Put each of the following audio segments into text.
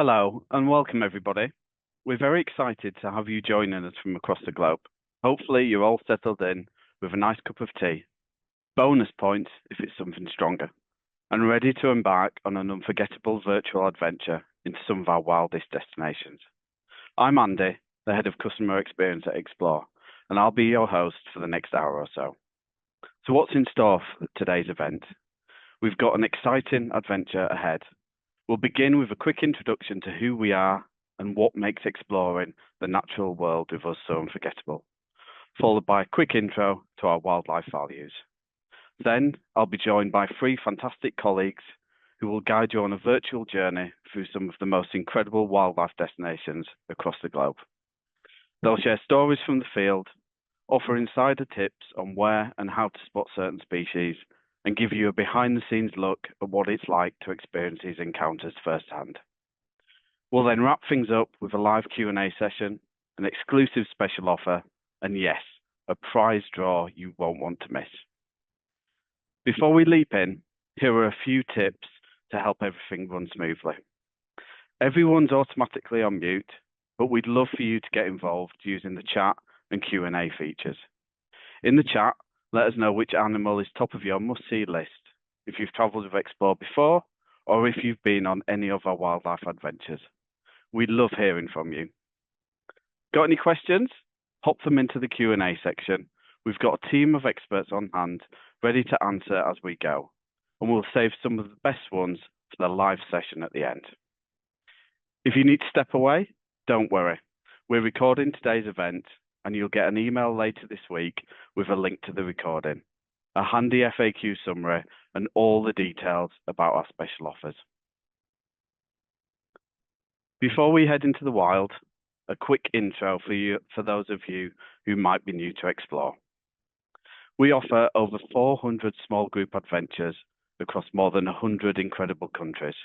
Hello and welcome, everybody. We're very excited to have you joining us from across the globe. Hopefully, you're all settled in with a nice cup of tea, bonus points if it's something stronger, and ready to embark on an unforgettable virtual adventure into some of our wildest destinations. I'm Andy, the head of customer experience at Explore, and I'll be your host for the next hour or so. So, what's in store for today's event? We've got an exciting adventure ahead. We'll begin with a quick introduction to who we are and what makes exploring the natural world with us so unforgettable, followed by a quick intro to our wildlife values. Then I'll be joined by three fantastic colleagues who will guide you on a virtual journey through some of the most incredible wildlife destinations across the globe. They'll share stories from the field, offer insider tips on where and how to spot certain species, and give you a behind-the-scenes look at what it's like to experience these encounters firsthand. We'll then wrap things up with a live Q&A session, an exclusive special offer, and yes, a prize draw you won't want to miss. Before we leap in, here are a few tips to help everything run smoothly. Everyone's automatically on mute, but we'd love for you to get involved using the chat and Q&A features. In the chat, let us know which animal is top of your must-see list, if you've travelled with Explore before, or if you've been on any of our wildlife adventures. We love hearing from you. Got any questions? Pop them into the Q&A section. We've got a team of experts on hand, ready to answer as we go, and we'll save some of the best ones for the live session at the end. If you need to step away, don't worry. We're recording today's event, and you'll get an email later this week with a link to the recording, a handy FAQ summary, and all the details about our special offers. Before we head into the wild, a quick intro for those of you who might be new to Explore. We offer over 400 small group adventures across more than 100 incredible countries,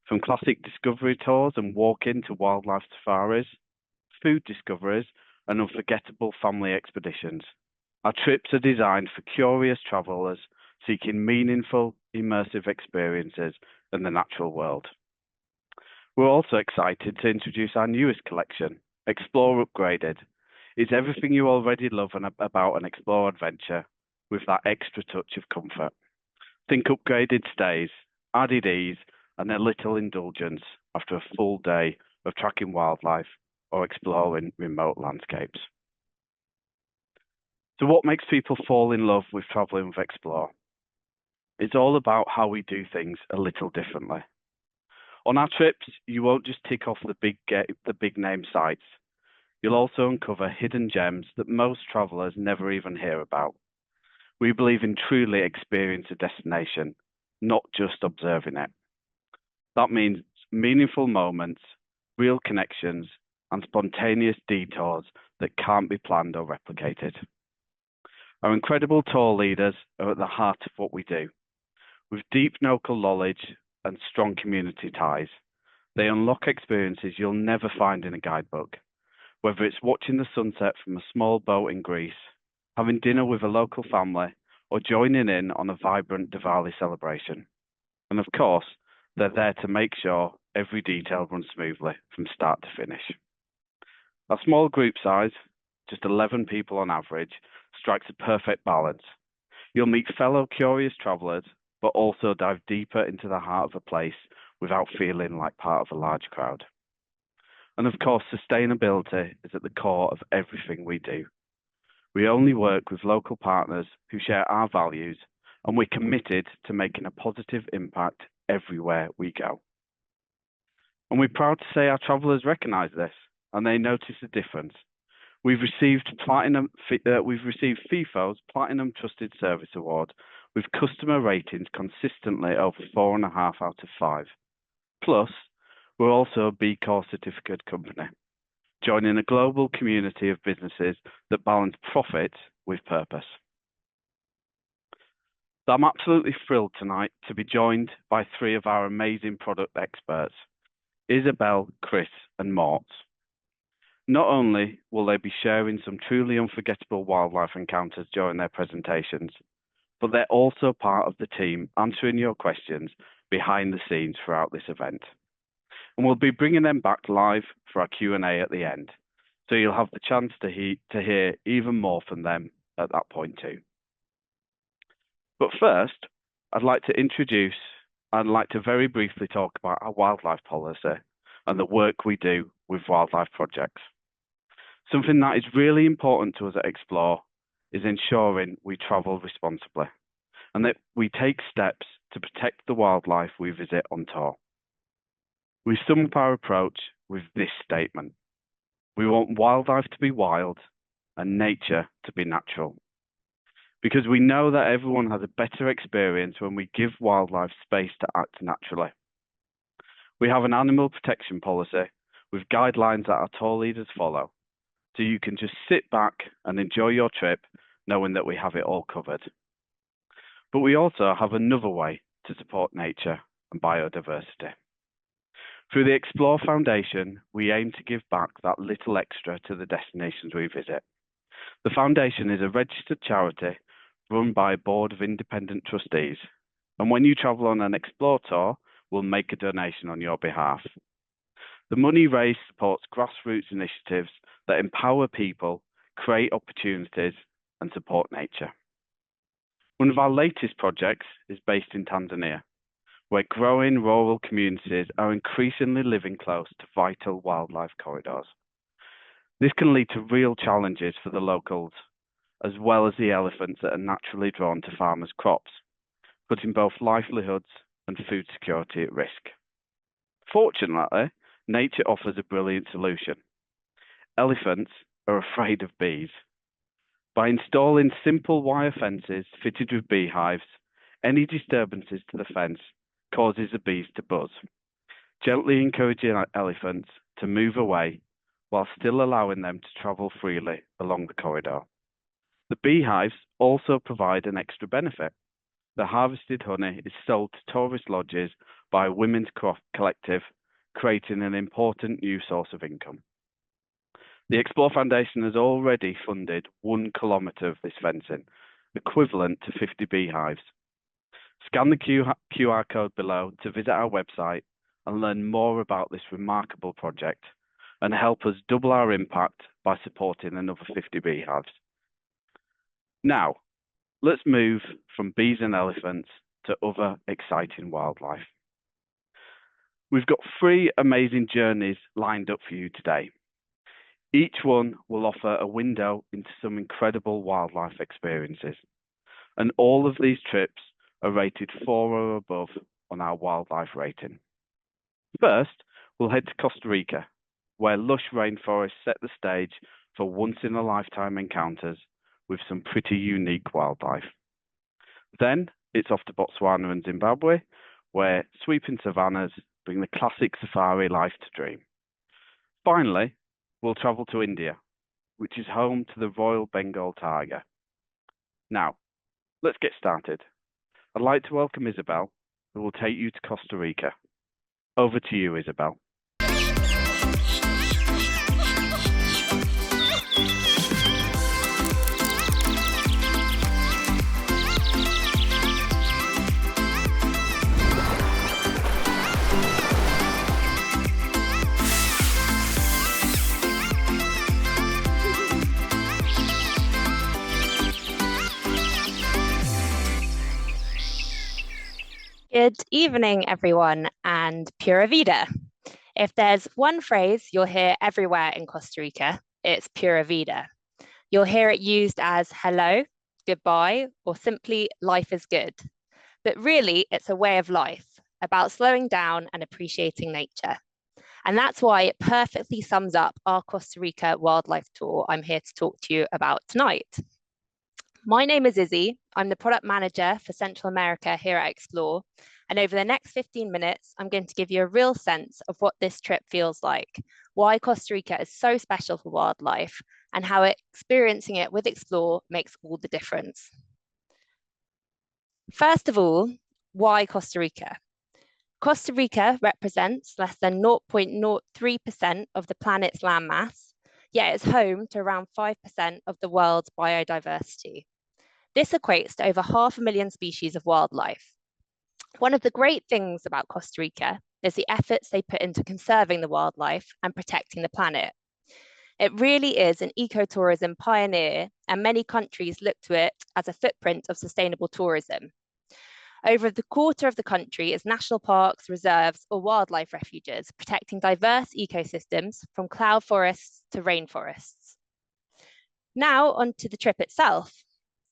from classic discovery tours and walk-in to wildlife safaris, food discoveries, and unforgettable family expeditions. Our trips are designed for curious travellers seeking meaningful, immersive experiences in the natural world. We're also excited to introduce our newest collection, Explore Upgraded. It's everything you already love about an Explore adventure with that extra touch of comfort. Think upgraded stays, added ease, and a little indulgence after a full day of tracking wildlife or exploring remote landscapes. So what makes people fall in love with traveling with Explore? It's all about how we do things a little differently. On our trips, you won't just tick off the big name sites. You'll also uncover hidden gems that most travelers never even hear about. We believe in truly experiencing a destination, not just observing it. That means meaningful moments, real connections, and spontaneous detours that can't be planned or replicated. Our incredible tour leaders are at the heart of what we do. With deep local knowledge and strong community ties, they unlock experiences you'll never find in a guidebook, whether it's watching the sunset from a small boat in Greece, having dinner with a local family, or joining in on a vibrant Diwali celebration. And of course, they're there to make sure every detail runs smoothly from start to finish. Our small group size, just 11 people on average, strikes a perfect balance. You'll meet fellow curious travellers, but also dive deeper into the heart of a place without feeling like part of a large crowd. And of course, sustainability is at the core of everything we do. We only work with local partners who share our values, and we're committed to making a positive impact everywhere we go. And we're proud to say our travellers recognise this, and they notice the difference. We've received FIFO's Platinum Trusted Service Award with customer ratings consistently over 4.5 out of 5. Plus, we're also a B Corp certificate company, joining a global community of businesses that balance profit with purpose. So I'm absolutely thrilled tonight to be joined by three of our amazing product experts, Isabel, Chris, and Mort. Not only will they be sharing some truly unforgettable wildlife encounters during their presentations, but they're also part of the team answering your questions behind the scenes throughout this event. and we'll be bringing them back live for our Q&A at the end. So you'll have the chance to hear even more from them at that point too. But first, I'd like to very briefly talk about our wildlife policy and the work we do with wildlife projects. Something that is really important to us at Explore is ensuring we travel responsibly and that we take steps to protect the wildlife we visit on tour. We sum up our approach with this statement. We want wildlife to be wild and nature to be natural. Because we know that everyone has a better experience when we give wildlife space to act naturally. We have an animal protection policy with guidelines that our tour leaders follow, so you can just sit back and enjoy your trip knowing that we have it all covered. But we also have another way to support nature and biodiversity. Through the Explore Foundation, we aim to give back that little extra to the destinations we visit. The foundation is a registered charity run by a board of independent trustees, and when you travel on an Explore tour, we'll make a donation on your behalf. The money raised supports grassroots initiatives that empower people, create opportunities, and support nature. One of our latest projects is based in Tanzania, where growing rural communities are increasingly living close to vital wildlife corridors. This can lead to real challenges for the locals, as well as the elephants that are naturally drawn to farmers' crops, putting both livelihoods and food security at risk. Fortunately, nature offers a brilliant solution. Elephants are afraid of bees. By installing simple wire fences fitted with beehives, any disturbances to the fence causes the bees to buzz, gently encouraging elephants to move away while still allowing them to travel freely along the corridor. The beehives also provide an extra benefit. The harvested honey is sold to tourist lodges by a women's collective, creating an important new source of income. The Explore Foundation has already funded 1 kilometre of this fencing, equivalent to 50 beehives. Scan the QR code below to visit our website and learn more about this remarkable project and help us double our impact by supporting another 50 beehives. Now, let's move from bees and elephants to other exciting wildlife. We've got 3 amazing journeys lined up for you today. Each one will offer a window into some incredible wildlife experiences. And all of these trips are rated 4 or above on our wildlife rating. First, we'll head to Costa Rica, where lush rainforests set the stage for once-in-a-lifetime encounters with some pretty unique wildlife. Then it's off to Botswana and Zimbabwe, where sweeping savannas bring the classic safari life to dream. Finally, we'll travel to India, which is home to the Royal Bengal tiger. Now, let's get started. I'd like to welcome Isabel, who will take you to Costa Rica. Over to you, Isabel. Good evening, everyone, and Pura Vida. If there's one phrase you'll hear everywhere in Costa Rica, it's Pura Vida. You'll hear it used as hello, goodbye, or simply life is good. But really, it's a way of life, about slowing down and appreciating nature. And that's why it perfectly sums up our Costa Rica wildlife tour I'm here to talk to you about tonight. My name is Izzy. I'm the product manager for Central America here at Explore. And over the next 15 minutes, I'm going to give you a real sense of what this trip feels like, why Costa Rica is so special for wildlife, and how experiencing it with Explore makes all the difference. First of all, why Costa Rica? Costa Rica represents less than 0.03% of the planet's landmass, yet it's home to around 5% of the world's biodiversity. This equates to over 500,000 species of wildlife. One of the great things about Costa Rica is the efforts they put into conserving the wildlife and protecting the planet. It really is an ecotourism pioneer, and many countries look to it as a footprint of sustainable tourism. Over the quarter of the country is national parks, reserves, or wildlife refuges, protecting diverse ecosystems from cloud forests to rainforests. Now, on to the trip itself.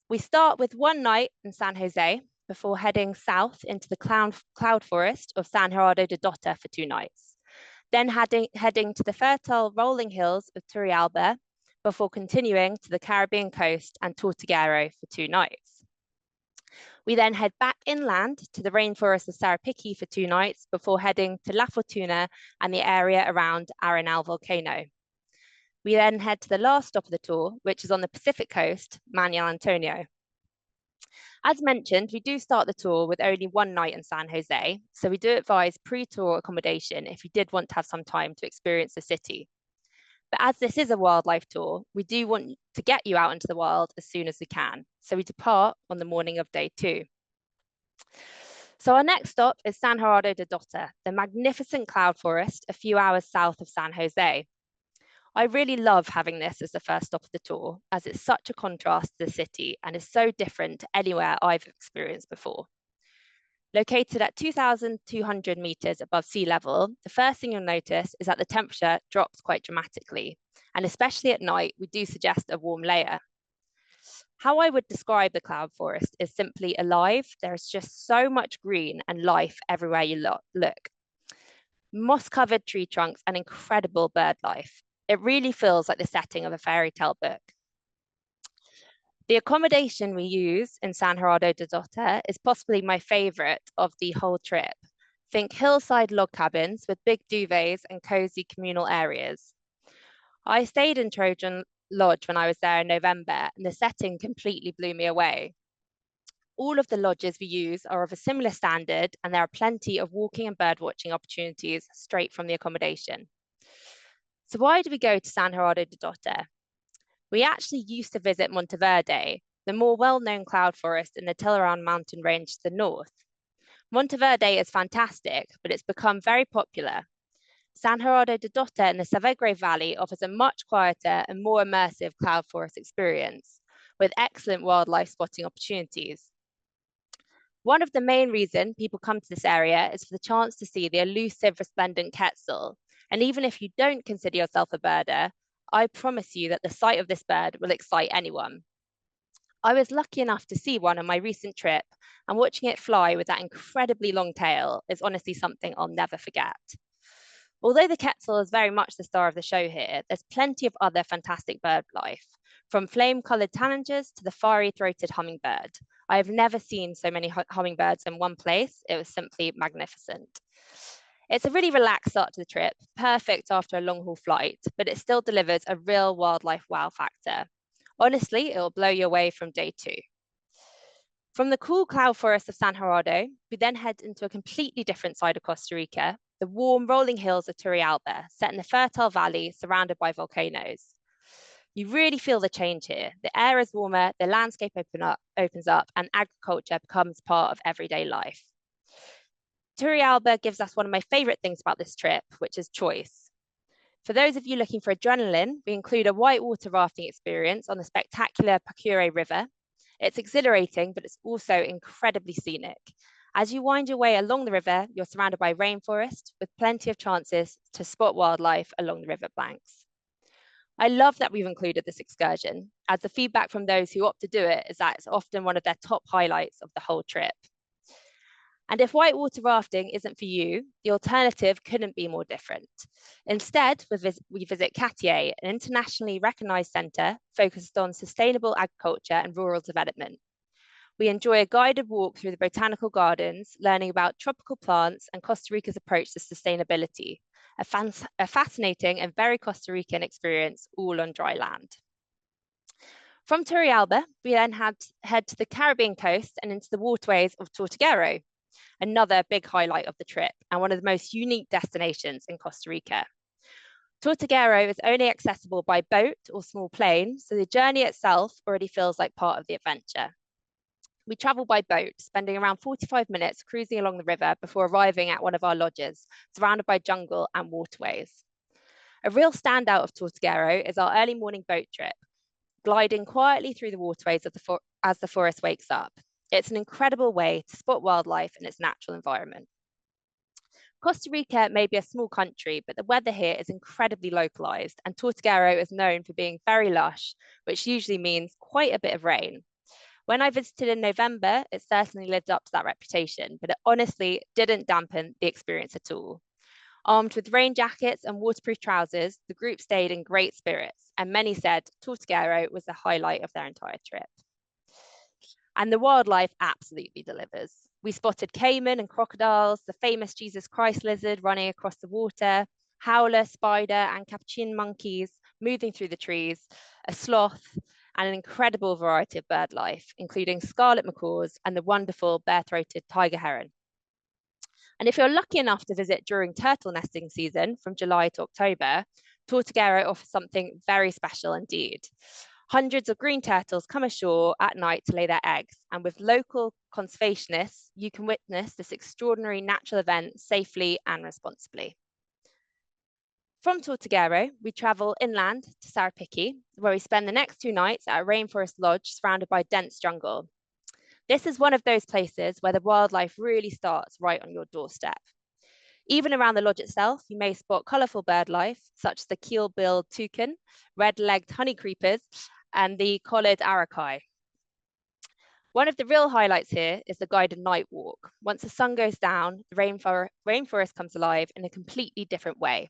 We start with one night in San Jose before heading south into the cloud forest of San Gerardo de Dota for 2 nights. Then heading to the fertile rolling hills of Turrialba before continuing to the Caribbean coast and Tortuguero for 2 nights. We then head back inland to the rainforest of Sarapiqui for 2 nights before heading to La Fortuna and the area around Arenal volcano. We then head to the last stop of the tour, which is on the Pacific coast, Manuel Antonio. As mentioned, we do start the tour with only 1 night in San Jose, so we do advise pre-tour accommodation if you did want to have some time to experience the city. But as this is a wildlife tour, we do want to get you out into the wild as soon as we can, so we depart on the morning of day 2. So our next stop is San Gerardo de Dota, the magnificent cloud forest a few hours south of San Jose. I really love having this as the first stop of the tour, as it's such a contrast to the city and is so different to anywhere I've experienced before. Located at 2,200 meters above sea level, the first thing you'll notice is that the temperature drops quite dramatically, and especially at night, we do suggest a warm layer. How I would describe the cloud forest is simply alive. There is just so much green and life everywhere you look. Moss-covered tree trunks and incredible bird life. It really feels like the setting of a fairy tale book. The accommodation we use in San Gerardo de Dota is possibly my favorite of the whole trip. Think hillside log cabins with big duvets and cozy communal areas. I stayed in Trojan Lodge when I was there in November, and the setting completely blew me away. All of the lodges we use are of a similar standard, and there are plenty of walking and bird watching opportunities straight from the accommodation. So why do we go to San Gerardo de Dota? We actually used to visit Monteverde, the more well-known cloud forest in the Tillaran mountain range to the north. Monteverde is fantastic, but it's become very popular. San Gerardo de Dota in the Savegre Valley offers a much quieter and more immersive cloud forest experience, with excellent wildlife spotting opportunities. One of the main reasons people come to this area is for the chance to see the elusive resplendent quetzal. And even if you don't consider yourself a birder, I promise you that the sight of this bird will excite anyone. I was lucky enough to see one on my recent trip, and watching it fly with that incredibly long tail is honestly something I'll never forget. Although the quetzal is very much the star of the show here, there's plenty of other fantastic bird life, from flame-coloured tanagers to the fiery-throated hummingbird. I have never seen so many hummingbirds in one place. It was simply magnificent. It's a really relaxed start to the trip, perfect after a long haul flight, but it still delivers a real wildlife wow factor. Honestly, it will blow you away from day 2. From the cool cloud forest of San Gerardo, we then head into a completely different side of Costa Rica, the warm rolling hills of Turrialba, set in the fertile valley surrounded by volcanoes. You really feel the change here. The air is warmer, the landscape opens up, and agriculture becomes part of everyday life. Turrialba gives us one of my favorite things about this trip, which is choice. For those of you looking for adrenaline, we include a whitewater rafting experience on the spectacular Pacure River. It's exhilarating, but it's also incredibly scenic. As you wind your way along the river, you're surrounded by rainforest with plenty of chances to spot wildlife along the river banks. I love that we've included this excursion, as the feedback from those who opt to do it is that it's often one of their top highlights of the whole trip. And if whitewater rafting isn't for you, the alternative couldn't be more different. Instead, we visit Cartier, an internationally recognized centre focused on sustainable agriculture and rural development. We enjoy a guided walk through the botanical gardens, learning about tropical plants and Costa Rica's approach to sustainability, a fascinating and very Costa Rican experience all on dry land. From Turrialba, we then head to the Caribbean coast and into the waterways of Tortuguero, another big highlight of the trip and one of the most unique destinations in Costa Rica. Tortuguero is only accessible by boat or small plane, so the journey itself already feels like part of the adventure. We travel by boat, spending around 45 minutes cruising along the river before arriving at one of our lodges, surrounded by jungle and waterways. A real standout of Tortuguero is our early morning boat trip, gliding quietly through the waterways as the forest wakes up. It's an incredible way to spot wildlife in its natural environment. Costa Rica may be a small country, but the weather here is incredibly localized, and Tortuguero is known for being very lush, which usually means quite a bit of rain. When I visited in November, it certainly lived up to that reputation, but it honestly didn't dampen the experience at all. Armed with rain jackets and waterproof trousers, the group stayed in great spirits, and many said Tortuguero was the highlight of their entire trip. And the wildlife absolutely delivers. We spotted caiman and crocodiles, the famous Jesus Christ lizard running across the water, howler, spider, and capuchin monkeys moving through the trees, a sloth, and an incredible variety of bird life, including scarlet macaws and the wonderful bare-throated tiger heron. And if you're lucky enough to visit during turtle nesting season from July to October, Tortuguero offers something very special indeed. Hundreds of green turtles come ashore at night to lay their eggs, and with local conservationists, you can witness this extraordinary natural event safely and responsibly. From Tortuguero, we travel inland to Sarapiqui, where we spend the next 2 nights at a rainforest lodge surrounded by dense jungle. This is one of those places where the wildlife really starts right on your doorstep. Even around the lodge itself, you may spot colourful bird life, such as the keel-billed toucan, red-legged honey creepers, and the collared arakai. One of the real highlights here is the guided night walk. Once the sun goes down, the rainforest comes alive in a completely different way.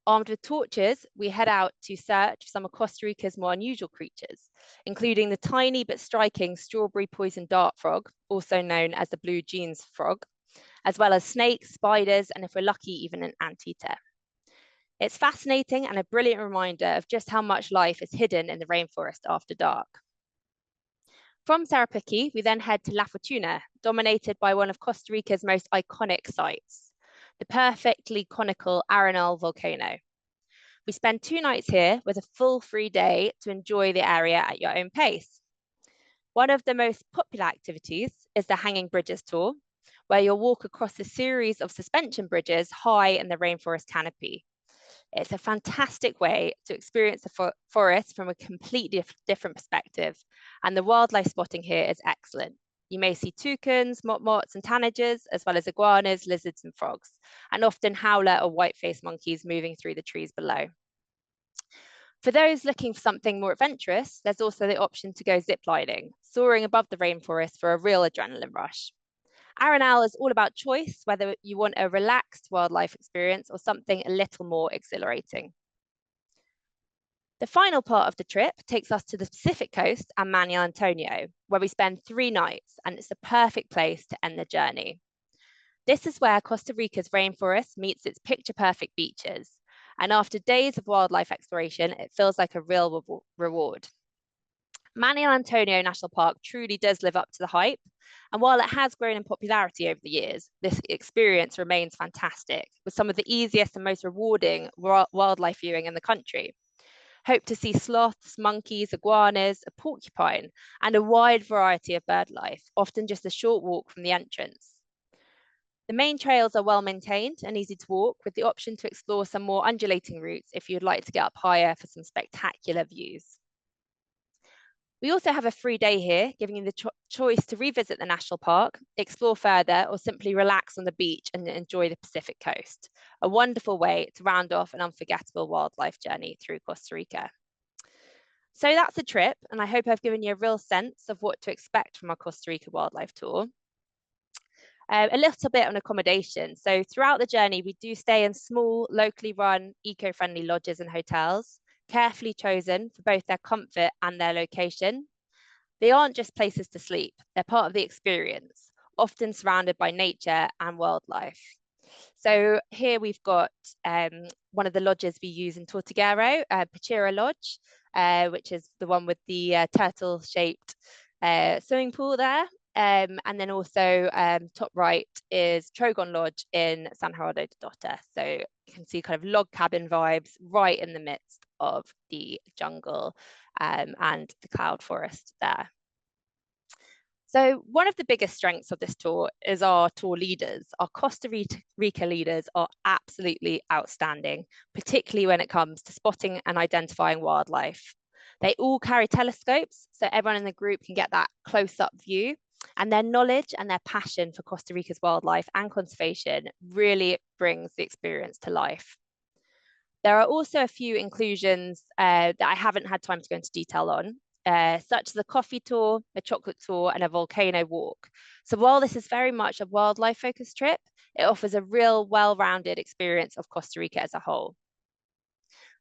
Armed with torches, we head out to search for some of Costa Rica's more unusual creatures, including the tiny but striking strawberry poison dart frog, also known as the blue jeans frog, as well as snakes, spiders, and if we're lucky, even an anteater. It's fascinating and a brilliant reminder of just how much life is hidden in the rainforest after dark. From Sarapiqui, we then head to La Fortuna, dominated by one of Costa Rica's most iconic sites, the perfectly conical Arenal volcano. We spend 2 nights here with a full free day to enjoy the area at your own pace. One of the most popular activities is the Hanging Bridges tour, where you'll walk across a series of suspension bridges high in the rainforest canopy. It's a fantastic way to experience the forest from a completely different perspective, and the wildlife spotting here is excellent. You may see toucans, motmots, and tanagers, as well as iguanas, lizards, and frogs, and often howler or white-faced monkeys moving through the trees below. For those looking for something more adventurous, there's also the option to go ziplining, soaring above the rainforest for a real adrenaline rush. Arenal is all about choice, whether you want a relaxed wildlife experience or something a little more exhilarating. The final part of the trip takes us to the Pacific coast and Manuel Antonio, where we spend 3 nights, and it's the perfect place to end the journey. This is where Costa Rica's rainforest meets its picture-perfect beaches, and after days of wildlife exploration, it feels like a real reward. Manuel Antonio National Park truly does live up to the hype, and while it has grown in popularity over the years, this experience remains fantastic, with some of the easiest and most rewarding wildlife viewing in the country. Hope to see sloths, monkeys, iguanas, a porcupine, and a wide variety of bird life, often just a short walk from the entrance. The main trails are well maintained and easy to walk, with the option to explore some more undulating routes if you'd like to get up higher for some spectacular views. We also have a free day here, giving you the choice to revisit the national park, explore further, or simply relax on the beach and enjoy the Pacific coast. A wonderful way to round off an unforgettable wildlife journey through Costa Rica. So that's a trip, and I hope I've given you a real sense of what to expect from our Costa Rica wildlife tour. A little bit on accommodation. So throughout the journey, we do stay in small, locally run, eco-friendly lodges and hotels, carefully chosen for both their comfort and their location. They aren't just places to sleep, they're part of the experience, often surrounded by nature and wildlife. So here we've got one of the lodges we use in Tortuguero, Pachira Lodge, which is the one with the turtle-shaped swimming pool there. And then also top right is Trogon Lodge in San Gerardo de Dota. So you can see kind of log cabin vibes right in the midst of the jungle and the cloud forest there. So one of the biggest strengths of this tour is our tour leaders. Our Costa Rica leaders are absolutely outstanding, particularly when it comes to spotting and identifying wildlife. They all carry telescopes, so everyone in the group can get that close-up view. And their knowledge and their passion for Costa Rica's wildlife and conservation really brings the experience to life. There are also a few inclusions that I haven't had time to go into detail on, such as a coffee tour, a chocolate tour, and a volcano walk. So while this is very much a wildlife focused trip, it offers a real well-rounded experience of Costa Rica as a whole.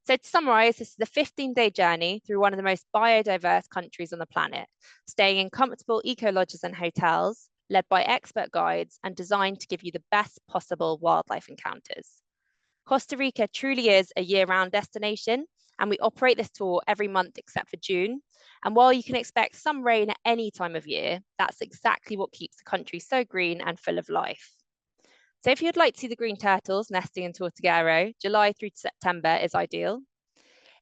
So to summarize, this is a 15-day journey through one of the most biodiverse countries on the planet, staying in comfortable eco-lodges and hotels, led by expert guides and designed to give you the best possible wildlife encounters. Costa Rica truly is a year-round destination, and we operate this tour every month except for June. And while you can expect some rain at any time of year, that's exactly what keeps the country so green and full of life. So if you'd like to see the green turtles nesting in Tortuguero, July through to September is ideal.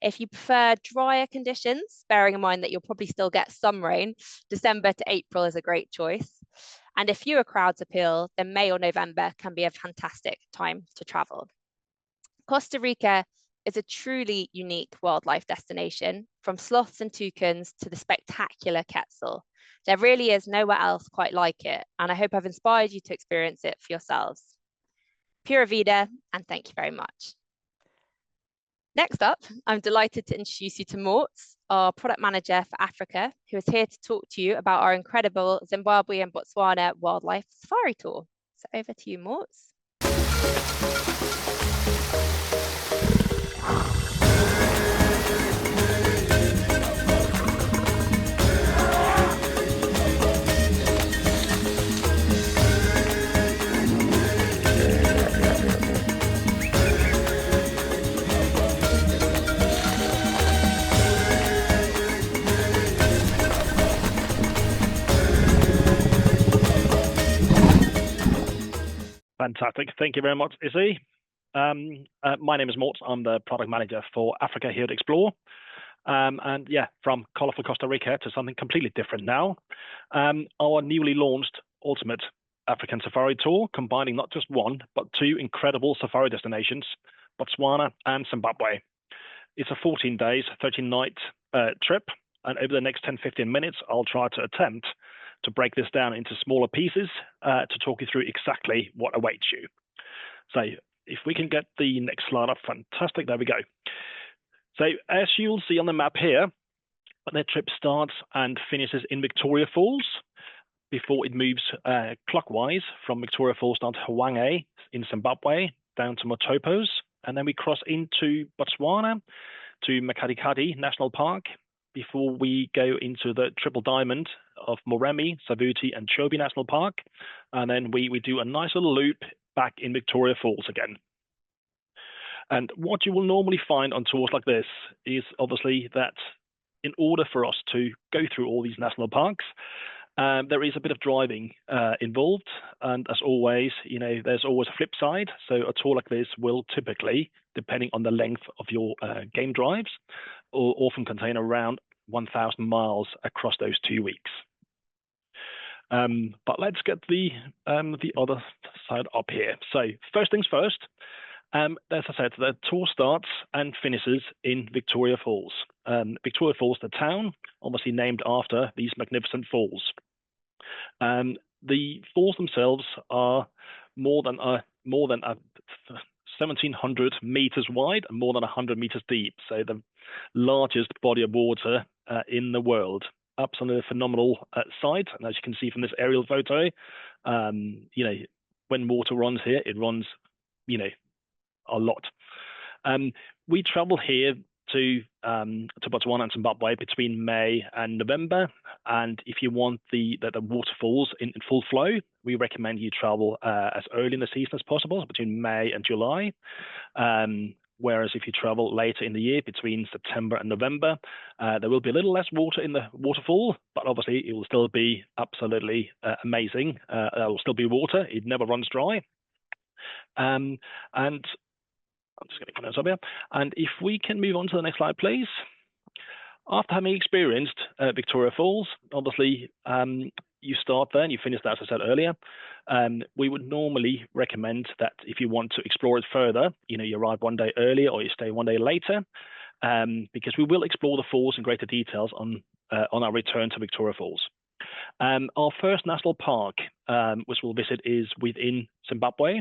If you prefer drier conditions, bearing in mind that you'll probably still get some rain, December to April is a great choice. And if fewer crowds appeal, then May or November can be a fantastic time to travel. Costa Rica is a truly unique wildlife destination, from sloths and toucans to the spectacular quetzal. There really is nowhere else quite like it, and I hope I've inspired you to experience it for yourselves. Pura vida, and thank you very much. Next up, I'm delighted to introduce you to Morts, our product manager for Africa, who is here to talk to you about our incredible Zimbabwe and Botswana wildlife safari tour. So over to you, Morts. Fantastic. Thank you very much, Izzy. My name is Mort. I'm the product manager for Africa here at Explore. And yeah, from colorful Costa Rica to something completely different now. Our newly launched Ultimate African Safari Tour, combining not just one, but two incredible safari destinations, Botswana and Zimbabwe. It's a 14 days, 13-night trip. And over the next 10-15 minutes, I'll try to attempt to break this down into smaller pieces to talk you through exactly what awaits you. So if we can get the next slide up, fantastic, there we go. So as you'll see on the map here, the trip starts and finishes in Victoria Falls before it moves clockwise from Victoria Falls down to Hwange in Zimbabwe, down to Motopos, and then we cross into Botswana to Makadikadi National Park before we go into the Triple Diamond of Moremi, Savuti, and Chobe National Park. And then we do a nice little loop back in Victoria Falls again. And what you will normally find on tours like this is obviously that in order for us to go through all these national parks, there is a bit of driving involved. And as always, you know, there's always a flip side. So a tour like this will typically, depending on the length of your game drives, will often contain around 1,000 miles across those 2 weeks. But let's get the other side up here. So first things first, as I said, the tour starts and finishes in Victoria Falls. Victoria Falls, the town, obviously named after these magnificent falls. The falls themselves are more than 1,700 meters wide and more than 100 meters deep. So the largest body of water in the world. Absolutely phenomenal sight. And as you can see from this aerial photo, you know, when water runs here, it runs, you know, a lot. We travel here to Botswana and Zimbabwe between May and November. And if you want the waterfalls in full flow, we recommend you travel as early in the season as possible, between May and July. Whereas if you travel later in the year, between September and November, there will be a little less water in the waterfall, but obviously it will still be absolutely amazing. There will still be water. It never runs dry. And I'm just going to come over here. And if we can move on to the next slide, please. After having experienced Victoria Falls, obviously you start there and you finish there, as I said earlier, we would normally recommend that if you want to explore it further, you arrive one day earlier or you stay one day later, because we will explore the falls in greater details on our return to Victoria Falls. Our first national park, which we'll visit, is within Zimbabwe.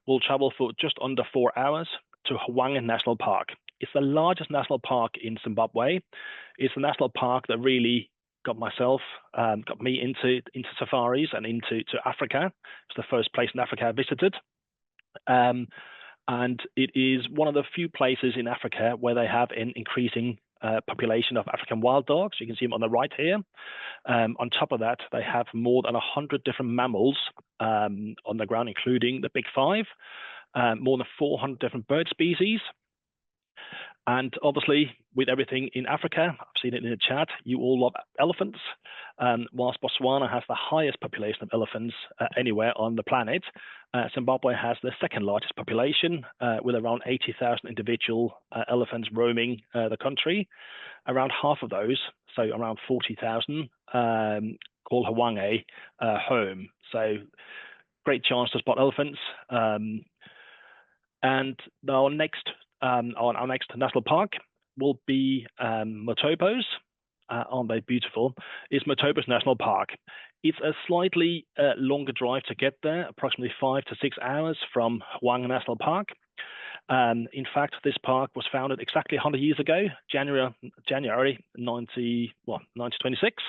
We'll travel for just under 4 hours to Hwange National Park. It's the largest national park in Zimbabwe. It's a national park that really got me into safaris and into Africa. It's the first place in Africa I visited. And it is one of the few places in Africa where they have an increasing population of African wild dogs. You can see them on the right here. On top of that, they have more than 100 different mammals on the ground, including the big five, more than 400 different bird species. And obviously, with everything in Africa, I've seen it in the chat, you all love elephants. Whilst Botswana has the highest population of elephants anywhere on the planet, Zimbabwe has the second largest population, with around 80,000 individual elephants roaming the country. Around half of those, so around 40,000, call Hwange home. So great chance to spot elephants. And our next national park will be Matopos. Aren't they beautiful? It's Matopos National Park. It's a slightly longer drive to get there, approximately 5 to 6 hours from Hwange National Park. In fact, this park was founded exactly 100 years ago, January 1926.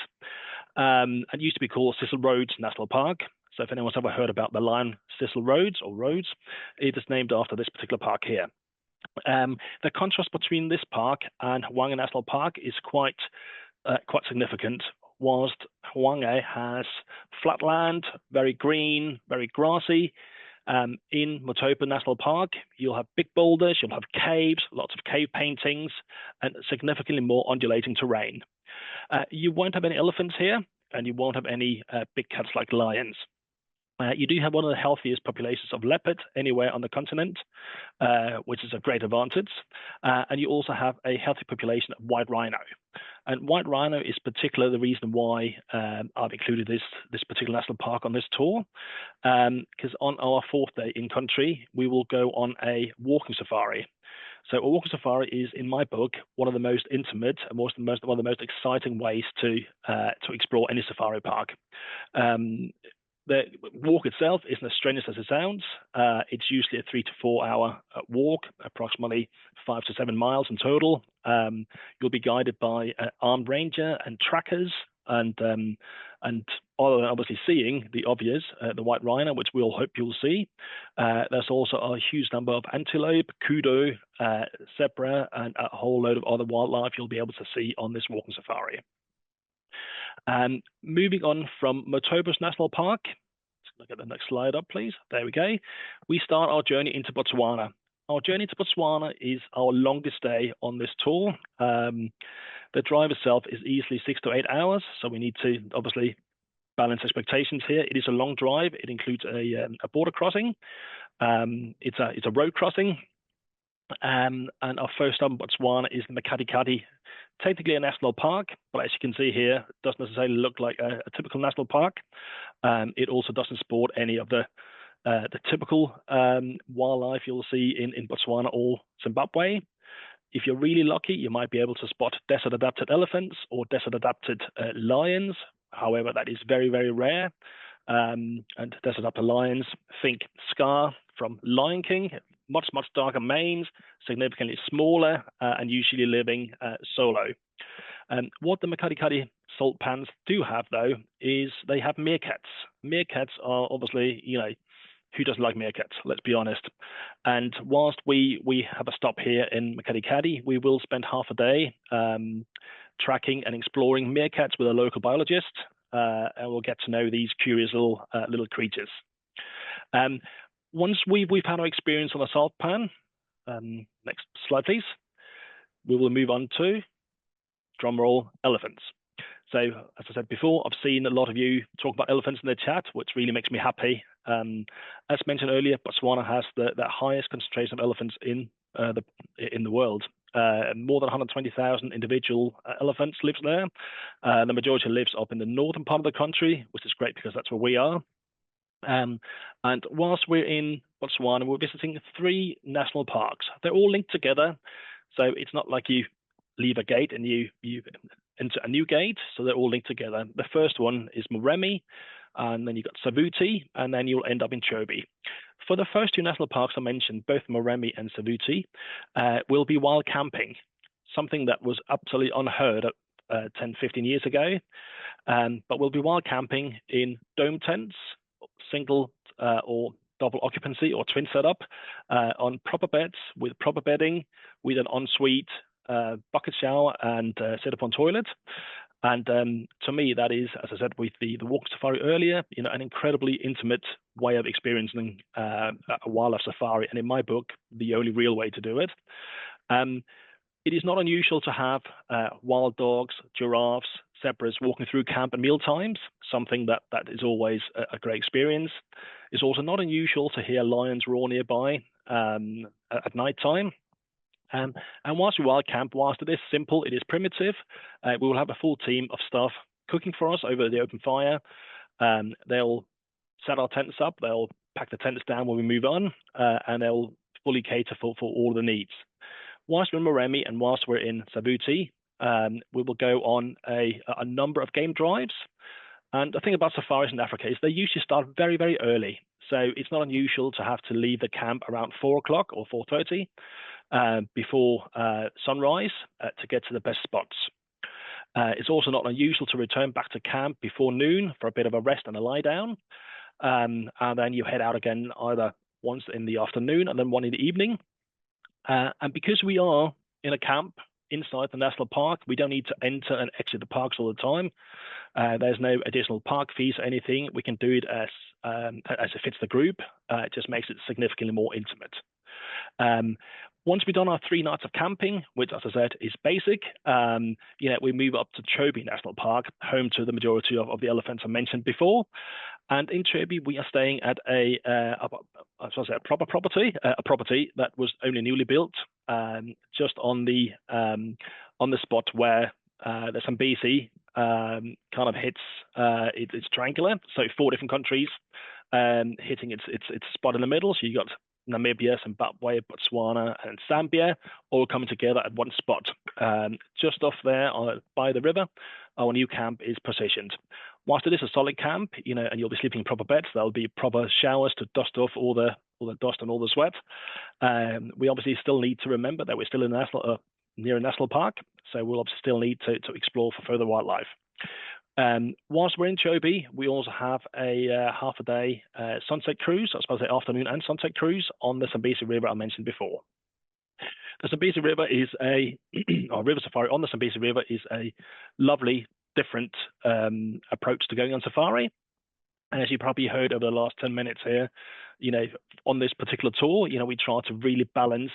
It used to be called Cecil Rhodes National Park. So if anyone's ever heard about the line Cecil Rhodes or Rhodes, it is named after this particular park here. The contrast between this park and Hwange National Park is quite significant. Whilst Hwange has flat land, very green, very grassy, in Matopos National Park, you'll have big boulders, you'll have caves, lots of cave paintings, and significantly more undulating terrain. You won't have any elephants here, and you won't have any big cats like lions. You do have one of the healthiest populations of leopard anywhere on the continent, which is a great advantage. And you also have a healthy population of white rhino. And white rhino is particularly the reason why I've included this particular national park on this tour, because on our 4th day in country, we will go on a walking safari. So a walking safari is, in my book, one of the most intimate and one of the most exciting ways to explore any safari park. The walk itself isn't as strenuous as it sounds. It's usually a 3 to 4 hour walk, approximately 5 to 7 miles in total. You'll be guided by an armed ranger and trackers, and obviously seeing the obvious, the white rhino, which we all hope you'll see. There's also a huge number of antelope, kudu, zebra, and a whole load of other wildlife you'll be able to see on this walking safari. Moving on from Matopos National Park, let's look at the next slide up, please. There we go. We start our journey into Botswana. Our journey to Botswana is our longest day on this tour. The drive itself is easily 6 to 8 hours, so we need to obviously balance expectations here. It is a long drive. It includes a border crossing. It's a road crossing. And our first stop in Botswana is the Makati, technically a national park, but as you can see here, it doesn't necessarily look like a typical national park. It also doesn't sport any of the typical wildlife you'll see in Botswana or Zimbabwe. If you're really lucky, you might be able to spot desert-adapted elephants or desert-adapted lions. However, that is very, very rare. And desert-adapted lions, think Scar from Lion King, much darker manes, significantly smaller, and usually living solo. What the Makati salt pans do have, though, is they have meerkats. Meerkats are obviously, who doesn't like meerkats? Let's be honest. And whilst we have a stop here in Makati, we will spend half a day tracking and exploring meerkats with a local biologist, and we'll get to know these curious little creatures. Once we've had our experience on the salt pan, next slide, please, we will move on to, drumroll, elephants. So, as I said before, I've seen a lot of you talk about elephants in the chat, which really makes me happy. As mentioned earlier, Botswana has the highest concentration of elephants in the world. More than 120,000 individual elephants lives there. The majority lives up in the northern part of the country, which is great because that's where we are. And whilst we're in Botswana, we're visiting 3 national parks. They're all linked together, so it's not like you leave a gate and you enter a new gate. So they're all linked together. The first one is Moremi, and then you've got Savuti, and then you'll end up in Chobe. For the first 2 national parks I mentioned, both Moremi and Savuti, will be wild camping, something that was absolutely unheard of 10, 15 years ago. But we'll be wild camping in dome tents, single or double occupancy or twin setup, on proper beds with proper bedding, with an ensuite bucket shower and sit-upon toilet. And to me, that is, as I said with the walk safari earlier, an incredibly intimate way of experiencing a wildlife safari, and in my book, the only real way to do it. It is not unusual to have wild dogs, giraffes, zebras walking through camp at meal times, something that is always a great experience. It's also not unusual to hear lions roar nearby at night time. And whilst we wild camp, whilst it is simple, it is primitive, we will have a full team of staff cooking for us over the open fire. They'll set our tents up, they'll pack the tents down when we move on, and they'll fully cater for all the needs. Whilst we're in Moremi and whilst we're in Savuti, we will go on a number of game drives. And the thing about safaris in Africa is they usually start very, very early. So it's not unusual to have to leave the camp around 4 o'clock or 4:30 before sunrise to get to the best spots. It's also not unusual to return back to camp before noon for a bit of a rest and a lie down. And then you head out again either once in the afternoon and then one in the evening. And because we are in a camp inside the national park, we don't need to enter and exit the parks all the time. There's no additional park fees or anything. We can do it as it fits the group. It just makes it significantly more intimate. Once we've done our 3 nights of camping, which, as I said, is basic, we move up to Chobe National Park, home to the majority of the elephants I mentioned before. And in Chobe, we are staying at a proper property, a property that was only newly built, just on the spot where the Zambezi kind of hits its triangular. So 4 different countries hitting its spot in the middle. So you got Namibia, Zimbabwe, Botswana, and Zambia all coming together at one spot. Just off there by the river, our new camp is positioned. Whilst it is a solid camp, and you'll be sleeping in proper beds, there'll be proper showers to dust off all the dust and all the sweat. We obviously still need to remember that we're still in near a national park, so we'll obviously still need to explore for further wildlife. Whilst we're in Chobe, we also have a half a day sunset cruise, I suppose the afternoon and sunset cruise on the Zambezi River I mentioned before. The Zambezi River is or river safari on the Zambezi River is a lovely, different approach to going on safari. And as you probably heard over the last 10 minutes here, on this particular tour, we try to really balance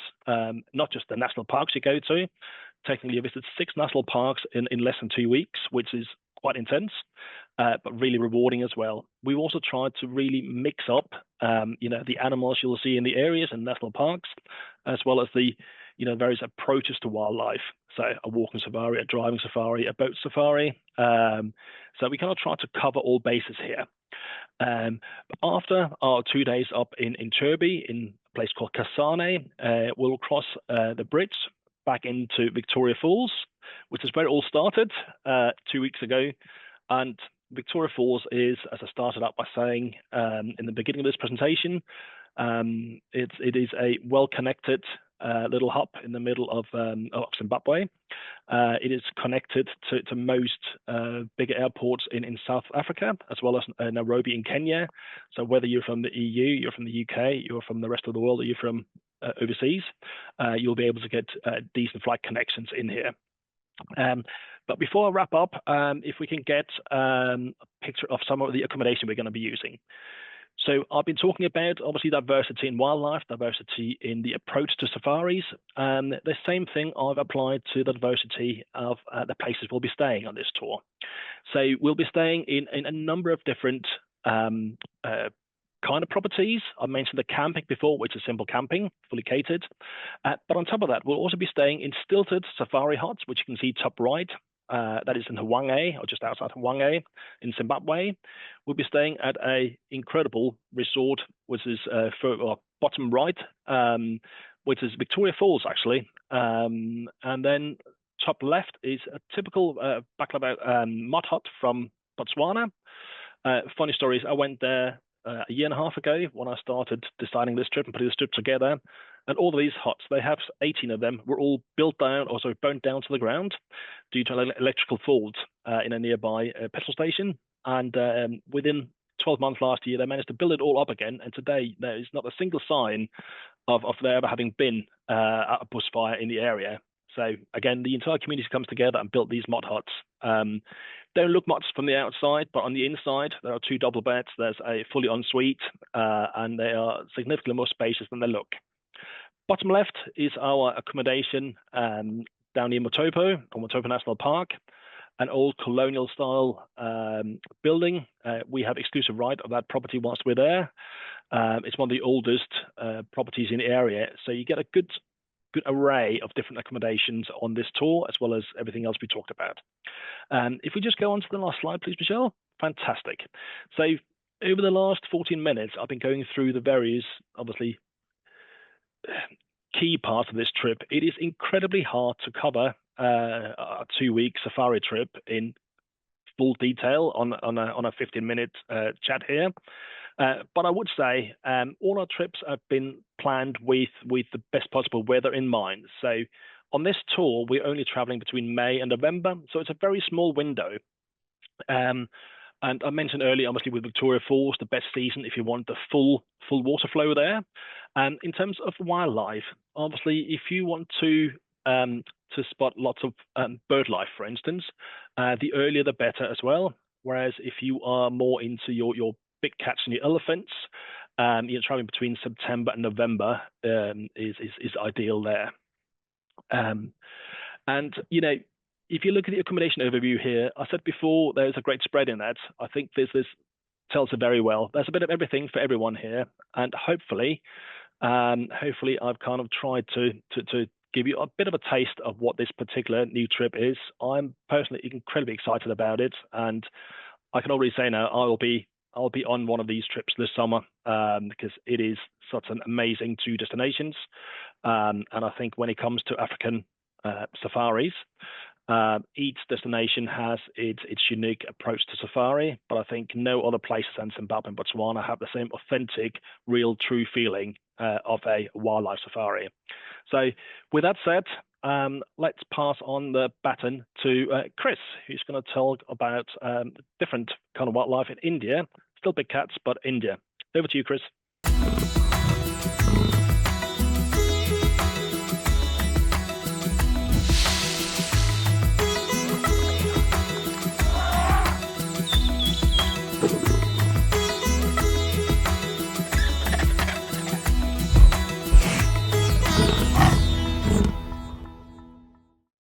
not just the national parks you go to. Technically, you visited 6 national parks in less than 2 weeks, which is quite intense, but really rewarding as well. We also tried to really mix up, the animals you'll see in the areas and national parks, as well as the, various approaches to wildlife. So a walking safari, a driving safari, a boat safari. So we kind of try to cover all bases here. After our 2 days up in Chobe, in a place called Kasane, we'll cross the bridge back into Victoria Falls, which is where it all started 2 weeks ago. And Victoria Falls is, as I started out by saying in the beginning of this presentation, it is a well-connected little hub in the middle of Zimbabwe. It is connected to most bigger airports in South Africa, as well as Nairobi in Kenya. So whether you're from the EU, you're from the UK, you're from the rest of the world, or you're from overseas, you'll be able to get decent flight connections in here. But before I wrap up, if we can get a picture of some of the accommodation we're going to be using. So I've been talking about, obviously, diversity in wildlife, diversity in the approach to safaris. The same thing I've applied to the diversity of the places we'll be staying on this tour. So we'll be staying in a number of different kind of properties. I mentioned the camping before, which is simple camping, fully catered. But on top of that, we'll also be staying in stilted safari huts, which you can see top right. That is in Hwange, or just outside Hwange in Zimbabwe. We'll be staying at a incredible resort, which is bottom right, which is Victoria Falls, actually. And then top left is a typical baklava mud hut from Botswana. Funny story is I went there a year and a half ago when I started designing this trip and putting this trip together. And all of these huts, they have 18 of them, were all built down, or sorry, burnt down to the ground due to an electrical fault in a nearby petrol station. And within 12 months last year, they managed to build it all up again. And today, there is not a single sign of there ever having been a bushfire in the area. So again, the entire community comes together and built these mud huts. Don't look much from the outside, but on the inside, there are 2 double beds. There's a fully ensuite, and they are significantly more spacious than they look. Bottom left is our accommodation down near Motopo, or Motopo National Park, an old colonial style building. We have exclusive right of that property whilst we're there. It's one of the oldest properties in the area, so you get a good array of different accommodations on this tour, as well as everything else we talked about. If we just go on to the last slide, please, Michelle. Fantastic. So over the last 14 minutes, I've been going through the various, obviously, key parts of this trip. It is incredibly hard to cover a 2-week safari trip in full detail on a 15-minute chat here. But I would say all our trips have been planned with the best possible weather in mind. So on this tour, we're only traveling between May and November, so it's a very small window. And I mentioned earlier, obviously, with Victoria Falls, the best season if you want the full water flow there. And in terms of wildlife, obviously, if you want to spot lots of bird life, for instance, the earlier the better as well. Whereas if you are more into your big cats and your elephants, traveling between September and November is ideal there. And if you look at the accommodation overview here, I said before there's a great spread in that. I think this tells it very well. There's a bit of everything for everyone here, and hopefully I've kind of tried to give you a bit of a taste of what this particular new trip is. I'm personally incredibly excited about it, and I can already say now I'll be on one of these trips this summer because it is such an amazing 2 destinations. And I think when it comes to African safaris, each destination has its unique approach to safari, but I think no other places than Zimbabwe and Botswana have the same authentic, real, true feeling of a wildlife safari. So with that said, let's pass on the baton to Chris, who's going to talk about different kind of wildlife in India. Still big cats, but India. Over to you, Chris.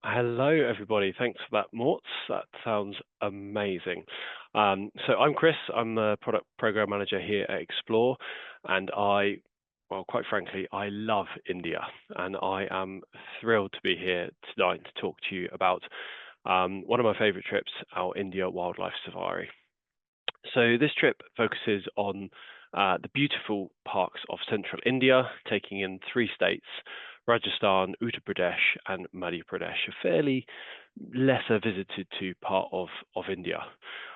Hello, everybody. Thanks for that, Morts. That sounds amazing. So I'm Chris. I'm the product program manager here at Explore, and quite frankly, I love India, and I am thrilled to be here tonight to talk to you about one of my favorite trips, our India Wildlife Safari. So this trip focuses on the beautiful parks of central India, taking in 3 states, Rajasthan, Uttar Pradesh, and Madhya Pradesh, a fairly lesser visited to part of India.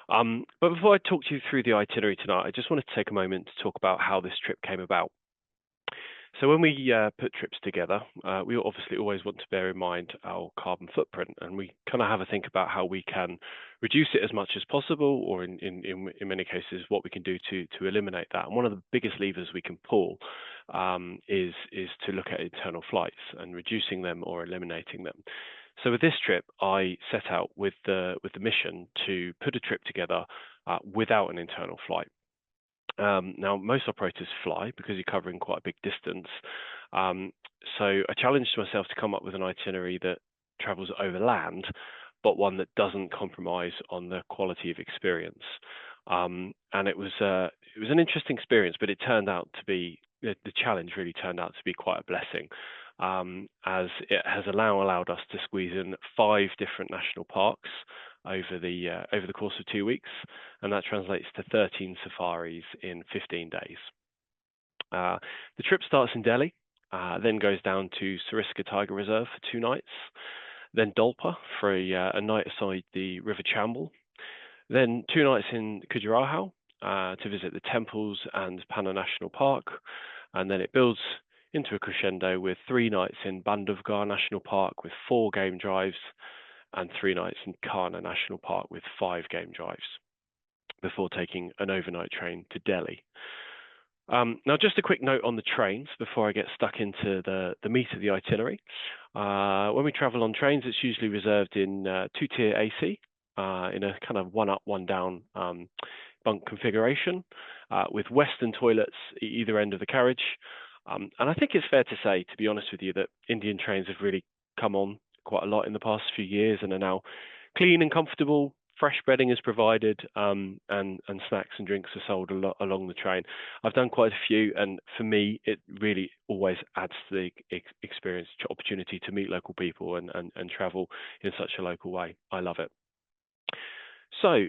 But before I talk to you through the itinerary tonight, I just wanted to take a moment to talk about how this trip came about. So when we put trips together, we obviously always want to bear in mind our carbon footprint, and we kind of have a think about how we can reduce it as much as possible, or in many cases, what we can do to eliminate that. And one of the biggest levers we can pull is to look at internal flights and reducing them or eliminating them. So with this trip, I set out with the mission to put a trip together without an internal flight. Now, most operators fly because you're covering quite a big distance. So I challenged myself to come up with an itinerary that travels over land, but one that doesn't compromise on the quality of experience. And it was was an interesting experience, but it turned out to be the challenge really turned out to be quite a blessing, as it has allowed us to squeeze in 5 different national parks over the course of 2 weeks, and that translates to 13 safaris in 15 days. The trip starts in Delhi, then goes down to Sariska Tiger Reserve for 2 nights, then Dolpa for a night aside the River Chambal, then 2 nights in Khajuraho to visit the temples and Panna National Park, and then it builds into a crescendo with 3 nights in Bandhavgarh National Park with 4 game drives, and 3 nights in Kanha National Park with 5 game drives, before taking an overnight train to Delhi. Now, just a quick note on the trains before I get stuck into the meat of the itinerary. When we travel on trains, it's usually reserved in 2-tier AC, in a kind of 1 up, 1 down bunk configuration, with Western toilets at either end of the carriage. And I think it's fair to say, to be honest with you, that Indian trains have really come on quite a lot in the past few years and are now clean and comfortable. Fresh bedding is provided, and snacks and drinks are sold along the train. I've done quite a few, and for me, it really always adds to the experience, opportunity to meet local people and travel in such a local way. I love it. So,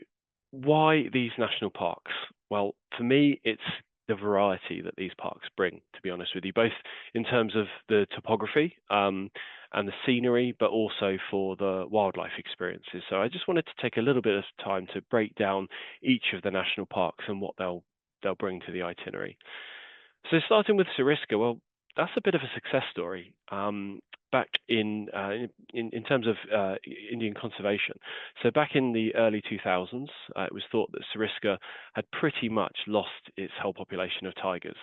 why these national parks? Well, for me, it's the variety that these parks bring, to be honest with you, both in terms of the topography and the scenery, but also for the wildlife experiences. So I just wanted to take a little bit of time to break down each of the national parks and what they'll bring to the itinerary. So starting with Sariska, well, that's a bit of a success story. Back in terms of Indian conservation. So back in the early 2000s, it was thought that Sariska had pretty much lost its whole population of tigers.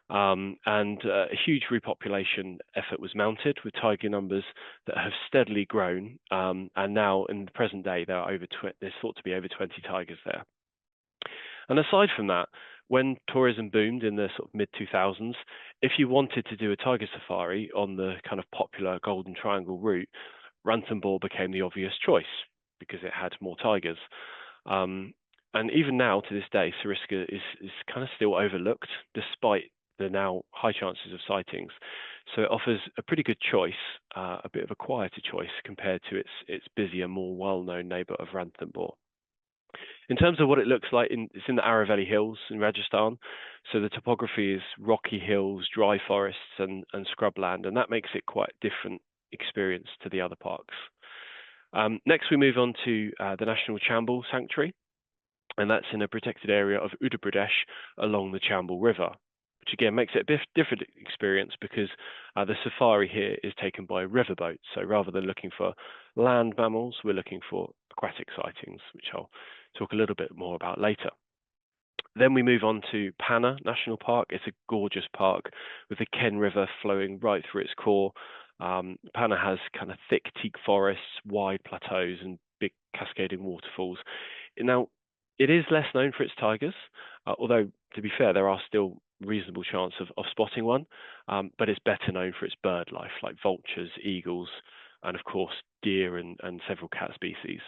And a huge repopulation effort was mounted with tiger numbers that have steadily grown. And now in the present day, there's thought to be over 20 tigers there. And aside from that, when tourism boomed in the sort of mid-2000s, if you wanted to do a tiger safari on the kind of popular Golden Triangle route, Ranthambore became the obvious choice because it had more tigers. And even now, to this day, Sariska is kind of still overlooked, despite the now high chances of sightings. So it offers a pretty good choice, a bit of a quieter choice compared to its busier, more well-known neighbour of Ranthambore. In terms of what it looks like, it's in the Aravalli Hills in Rajasthan. So the topography is rocky hills, dry forests, and scrubland, and that makes it quite a different experience to the other parks. Next, we move on to the National Chambal Sanctuary, and that's in a protected area of Uttar Pradesh along the Chambal River, which again makes it a different experience because the safari here is taken by a riverboat. So rather than looking for land mammals, we're looking for aquatic sightings, which I'll talk a little bit more about later. Then we move on to Panna National Park. It's a gorgeous park with the Ken River flowing right through its core. Panna has kind of thick teak forests, wide plateaus, and big cascading waterfalls. Now, it is less known for its tigers, although, to be fair, there are still reasonable chance of spotting one, but it's better known for its bird life, like vultures, eagles, and of course, deer and several cat species.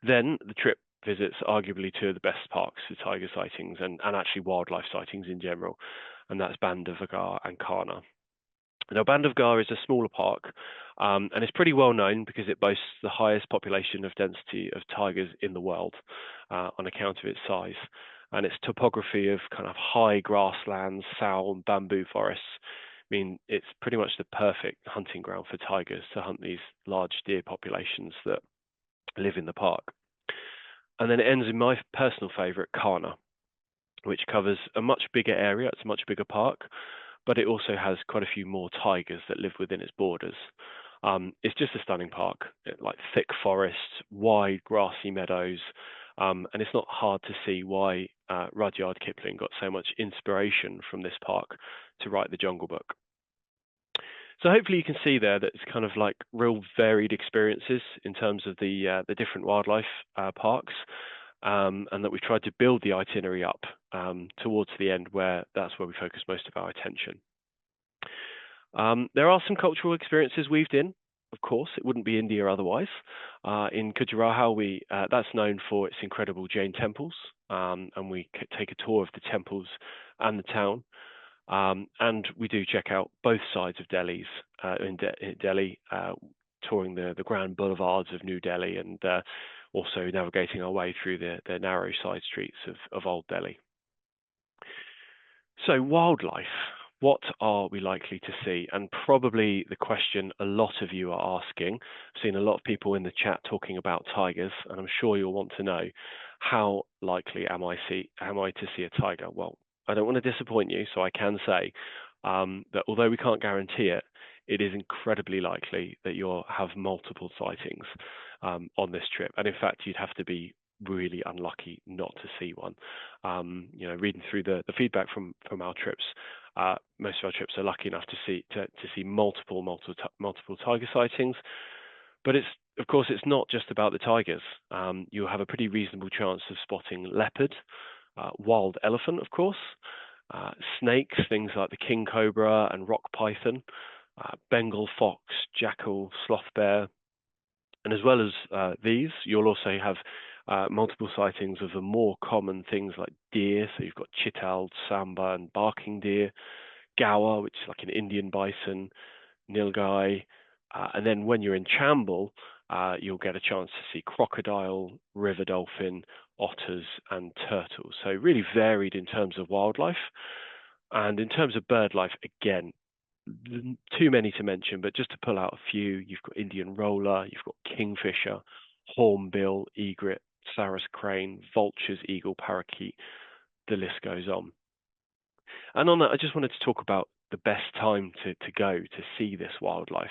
Then the trip visits arguably 2 of the best parks for tiger sightings and actually wildlife sightings in general, and that's Bandhavgarh and Kanha. Now, Bandhavgarh is a smaller park, and it's pretty well known because it boasts the highest population of density of tigers in the world on account of its size. And its topography of kind of high grasslands, sal and bamboo forests mean it's pretty much the perfect hunting ground for tigers to hunt these large deer populations that live in the park. And then it ends in my personal favourite, Kanha, which covers a much bigger area. It's a much bigger park, but it also has quite a few more tigers that live within its borders. It's just a stunning park, like thick forests, wide grassy meadows, and it's not hard to see why Rudyard Kipling got so much inspiration from this park to write the Jungle Book. So hopefully you can see there that it's kind of like real varied experiences in terms of the different wildlife parks, and that we've tried to build the itinerary up towards the end, where that's where we focus most of our attention. There are some cultural experiences weaved in. Of course, it wouldn't be India otherwise. In Khajuraho, that's known for its incredible Jain temples, and we take a tour of the temples and the town. And we do check out both sides of Delhi's in Delhi, touring the grand boulevards of New Delhi, and also navigating our way through the narrow side streets of Old Delhi. So wildlife, what are we likely to see? And probably the question a lot of you are asking. I've seen a lot of people in the chat talking about tigers, and I'm sure you'll want to know, how likely am I to see a tiger? Well, I don't want to disappoint you, so I can say that although we can't guarantee it, it is incredibly likely that you'll have multiple sightings on this trip. And in fact, you'd have to be really unlucky not to see one. Reading through the feedback from our trips, most of our trips are lucky enough to see multiple tiger sightings. But of course it's not just about the tigers. You'll have a pretty reasonable chance of spotting leopard, wild elephant, of course, snakes, things like the king cobra and rock python, Bengal fox, jackal, sloth bear, and as well as these, you'll also have multiple sightings of the more common things like deer. So you've got chital, samba, and barking deer, gaur, which is like an Indian bison, nilgai, and then when you're in Chambal, you'll get a chance to see crocodile, river dolphin, otters, and turtles. So really varied in terms of wildlife. And in terms of bird life, again, too many to mention, but just to pull out a few, you've got Indian roller, you've got kingfisher, hornbill, egret, sarus crane, vultures, eagle, parakeet, the list goes on. And on that, I just wanted to talk about the best time to go to see this wildlife.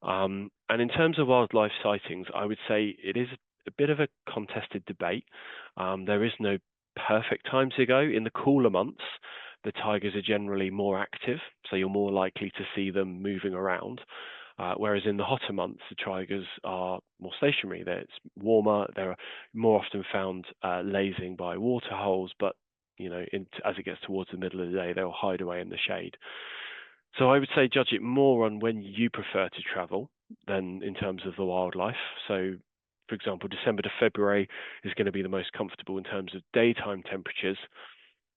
And in terms of wildlife sightings, I would say it is a bit of a contested debate. There is no perfect time to go. In the cooler months, the tigers are generally more active, so you're more likely to see them moving around. Whereas in the hotter months, the tigers are more stationary. It's warmer. They're more often found lazing by water holes, but as it gets towards the middle of the day, they'll hide away in the shade. So I would say judge it more on when you prefer to travel than in terms of the wildlife. So, for example, December to February is going to be the most comfortable in terms of daytime temperatures,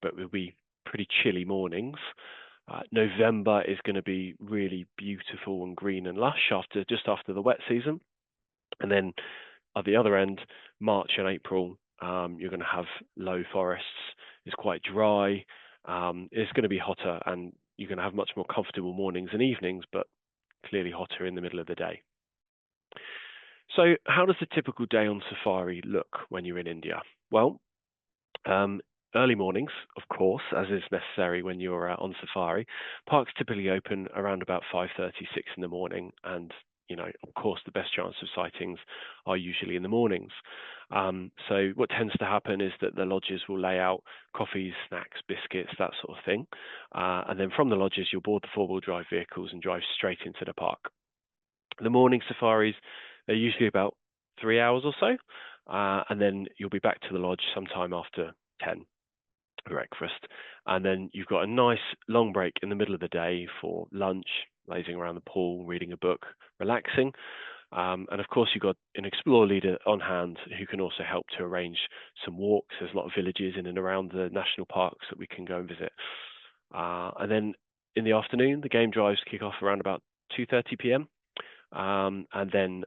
but will be pretty chilly mornings. November is going to be really beautiful and green and lush just after the wet season. And then at the other end, March and April, you're going to have low forests. It's quite dry. It's going to be hotter, and you're going to have much more comfortable mornings and evenings, but clearly hotter in the middle of the day. So how does a typical day on safari look when you're in India? Well, early mornings, of course, as is necessary when you're on safari. Parks typically open around about 5:30, 6 in the morning, and of course, the best chance of sightings are usually in the mornings. So what tends to happen is that the lodges will lay out coffees, snacks, biscuits, that sort of thing. And then from the lodges, you'll board the four-wheel drive vehicles and drive straight into the park. The morning safaris, they're usually about 3 hours or so. And then you'll be back to the lodge sometime after 10. Breakfast, and then you've got a nice long break in the middle of the day for lunch, lazing around the pool, reading a book, relaxing, and of course you've got an Explore leader on hand who can also help to arrange some walks. There's a lot of villages in and around the national parks that we can go and visit, and then in the afternoon the game drives kick off around about 2:30 p.m. And then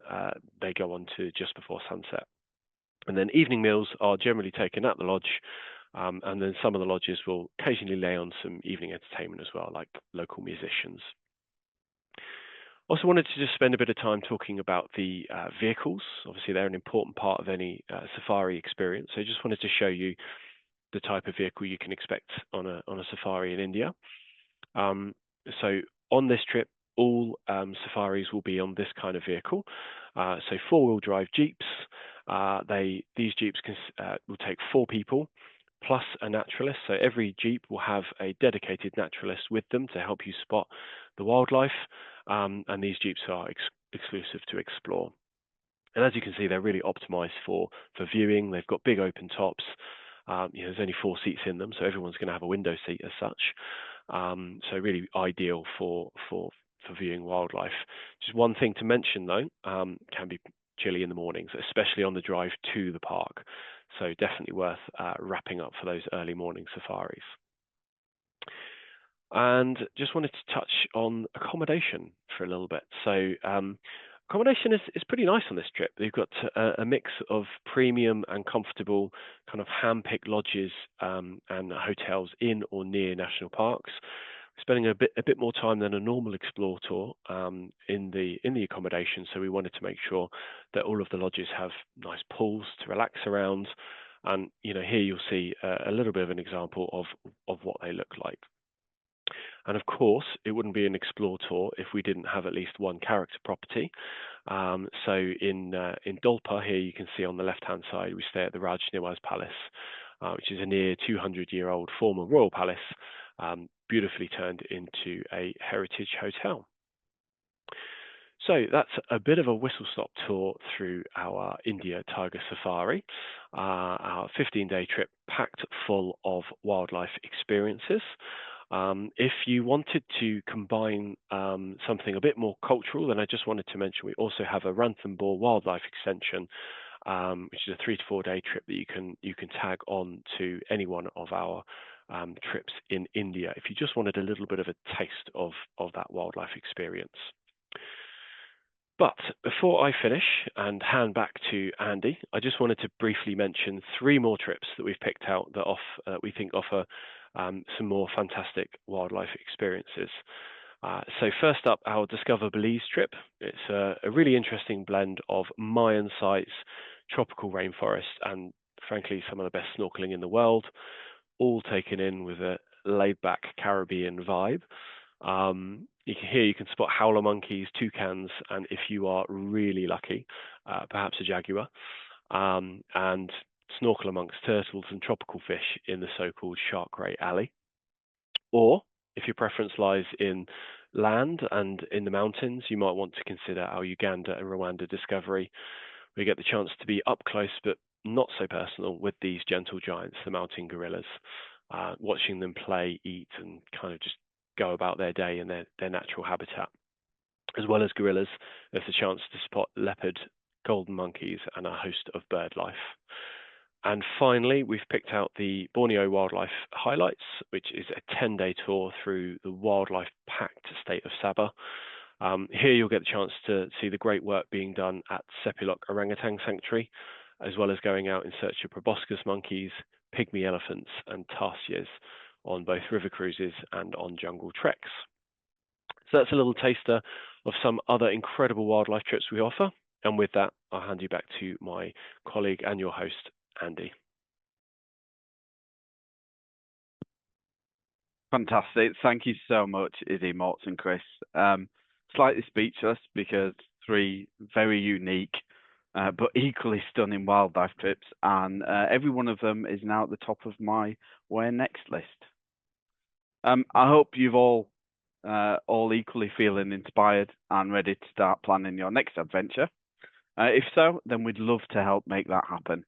they go on to just before sunset, and then evening meals are generally taken at the lodge. And then some of the lodges will occasionally lay on some evening entertainment as well, like local musicians. Also wanted to just spend a bit of time talking about the vehicles. Obviously, they're an important part of any safari experience. So I just wanted to show you the type of vehicle you can expect on a safari in India. So on this trip, all safaris will be on this kind of vehicle. So four-wheel drive Jeeps. These Jeeps will take 4 people, plus a naturalist. So every Jeep will have a dedicated naturalist with them to help you spot the wildlife. And these Jeeps are exclusive to Explore. And as you can see, they're really optimized for viewing. They've got big open tops. There's only 4 seats in them, so everyone's going to have a window seat as such. So really ideal for viewing wildlife. Just one thing to mention though, can be chilly in the mornings, especially on the drive to the park. So definitely worth wrapping up for those early morning safaris. And just wanted to touch on accommodation for a little bit. So accommodation is pretty nice on this trip. They've got a mix of premium and comfortable kind of hand-picked lodges and hotels in or near national parks. Spending a bit more time than a normal Explore tour in the accommodation, so we wanted to make sure that all of the lodges have nice pools to relax around. And here you'll see a little bit of an example of what they look like. And of course, it wouldn't be an Explore tour if we didn't have at least one character property. So in Dolpa here, you can see on the left-hand side, we stay at the Raj Niwaz Palace, which is a near 200-year-old former royal palace, beautifully turned into a heritage hotel. So that's a bit of a whistle-stop tour through our India Tiger Safari, our 15-day trip packed full of wildlife experiences. If you wanted to combine something a bit more cultural, then I just wanted to mention we also have a Ranthambore wildlife extension, which is a 3 to 4 day trip that you can tag on to any one of our trips in India if you just wanted a little bit of a taste of that wildlife experience. But before I finish and hand back to Andy, I just wanted to briefly mention 3 more trips that we've picked out that we think offer some more fantastic wildlife experiences. So first up, our Discover Belize trip. It's a really interesting blend of Mayan sites, tropical rainforest, and frankly, some of the best snorkeling in the world, all taken in with a laid-back Caribbean vibe. Here you can spot howler monkeys, toucans, and if you are really lucky, perhaps a jaguar, and snorkel amongst turtles and tropical fish in the so-called Shark Ray Alley. Or, if your preference lies in land and in the mountains, you might want to consider our Uganda and Rwanda discovery. We get the chance to be up close but not so personal with these gentle giants, the mountain gorillas, watching them play, eat, and kind of just go about their day in their natural habitat. As well as gorillas, there's a chance to spot leopard, golden monkeys, and a host of bird life. And finally, we've picked out the Borneo Wildlife Highlights, which is a 10-day tour through the wildlife-packed state of Sabah. Here you'll get the chance to see the great work being done at Sepilok Orangutan Sanctuary, as well as going out in search of proboscis monkeys, pygmy elephants, and tarsiers on both river cruises and on jungle treks. So that's a little taster of some other incredible wildlife trips we offer. And with that, I'll hand you back to my colleague and your host, Andy. Fantastic. Thank you so much, Izzy, Morts and Chris. Slightly speechless because 3 very unique but equally stunning wildlife trips, and every one of them is now at the top of my where next list. I hope you've all equally feeling inspired and ready to start planning your next adventure. If so, then we'd love to help make that happen.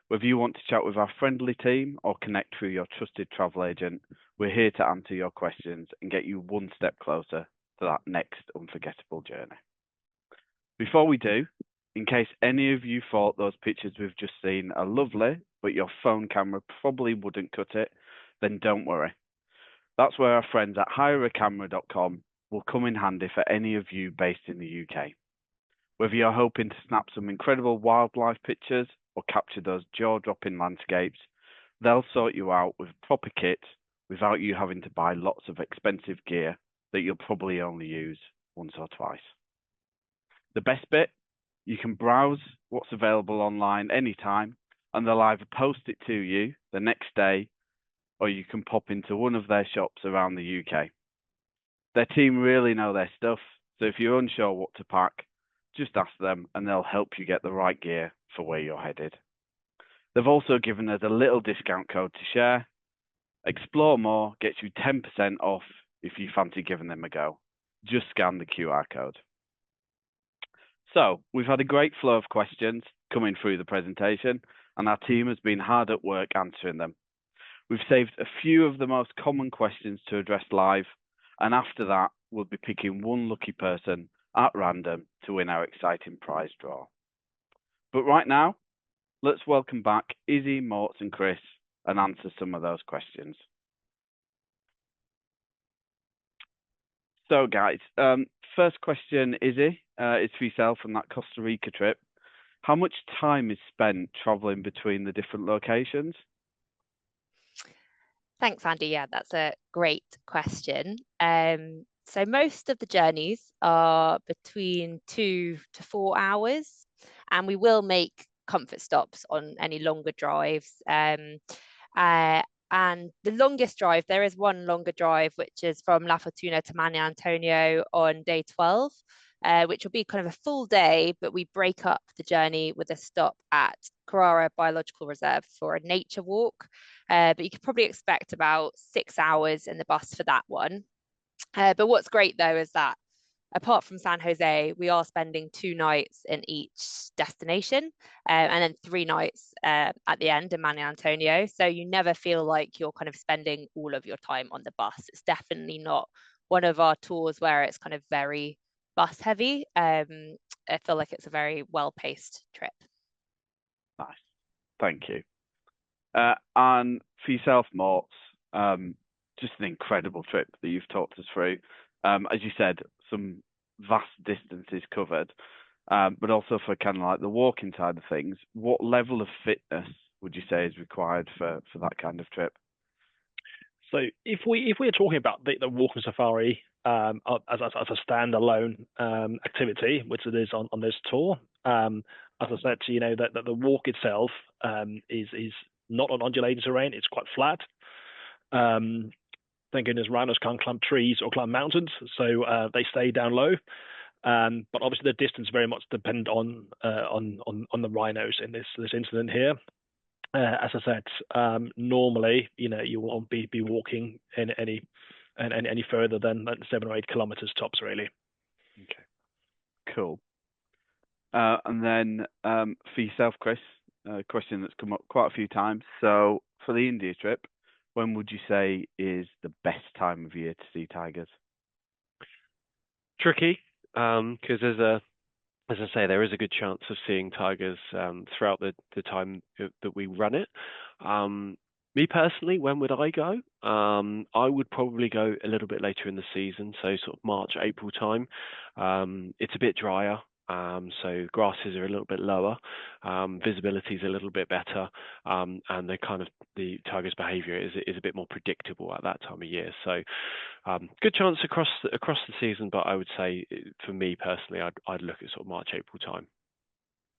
Whether you want to chat with our friendly team or connect through your trusted travel agent, we're here to answer your questions and get you one step closer to that next unforgettable journey. Before we do, in case any of you thought those pictures we've just seen are lovely, but your phone camera probably wouldn't cut it, then don't worry. That's where our friends at hireacamera.com will come in handy for any of you based in the UK. Whether you're hoping to snap some incredible wildlife pictures or capture those jaw-dropping landscapes, they'll sort you out with a proper kit without you having to buy lots of expensive gear that you'll probably only use once or twice. The best bit? You can browse what's available online anytime, and they'll either post it to you the next day, or you can pop into one of their shops around the UK. Their team really know their stuff, so if you're unsure what to pack, just ask them and they'll help you get the right gear for where you're headed. They've also given us a little discount code to share. Explore More gets you 10% off if you fancy giving them a go. Just scan the QR code. So we've had a great flow of questions coming through the presentation, and our team has been hard at work answering them. We've saved a few of the most common questions to address live, and after that, we'll be picking one lucky person at random to win our exciting prize draw. But right now, let's welcome back Izzy, Morts and Chris and answer some of those questions. So guys, first question, Izzy, is for yourself on that Costa Rica trip. How much time is spent traveling between the different locations? Thanks, Andy. Yeah, that's a great question. So most of the journeys are between 2 to 4 hours, and we will make comfort stops on any longer drives. And the longest drive, there is one longer drive, which is from La Fortuna to Mani Antonio on day 12, which will be kind of a full day, but we break up the journey with a stop at Carrara Biological Reserve for a nature walk. But you could probably expect about 6 hours in the bus for that one. But what's great though is that apart from San Jose, we are spending 2 nights in each destination, and then 3 nights at the end in Mani Antonio. So you never feel like you're kind of spending all of your time on the bus. It's definitely not one of our tours where it's kind of very bus heavy. I feel like it's a very well-paced trip. Nice, thank you. And for yourself, Morts, just an incredible trip that you've talked us through. As you said, some vast distances covered, but also for kind of like the walking side of things, what level of fitness would you say is required for that kind of trip? So if we're talking about the walking safari as a standalone activity, which it is on this tour, as I said, that the walk itself is not on undulating terrain; it's quite flat. Thank goodness rhinos can't climb trees or climb mountains, so they stay down low. But obviously, the distance very much depend on the rhinos in this incident here. As I said, normally, you won't be walking any further than 7 or 8 kilometers tops, really. Okay, cool. And then for yourself, Chris, a question that's come up quite a few times. So for the India trip, when would you say is the best time of year to see tigers? Tricky, because as I say, there is a good chance of seeing tigers throughout the time that we run it. Me personally, when would I go? I would probably go a little bit later in the season, so sort of March, April time. It's a bit drier, so grasses are a little bit lower, visibility is a little bit better, and the tiger's behaviour is a bit more predictable at that time of year. So good chance across the season, but I would say for me personally, I'd look at sort of March, April time.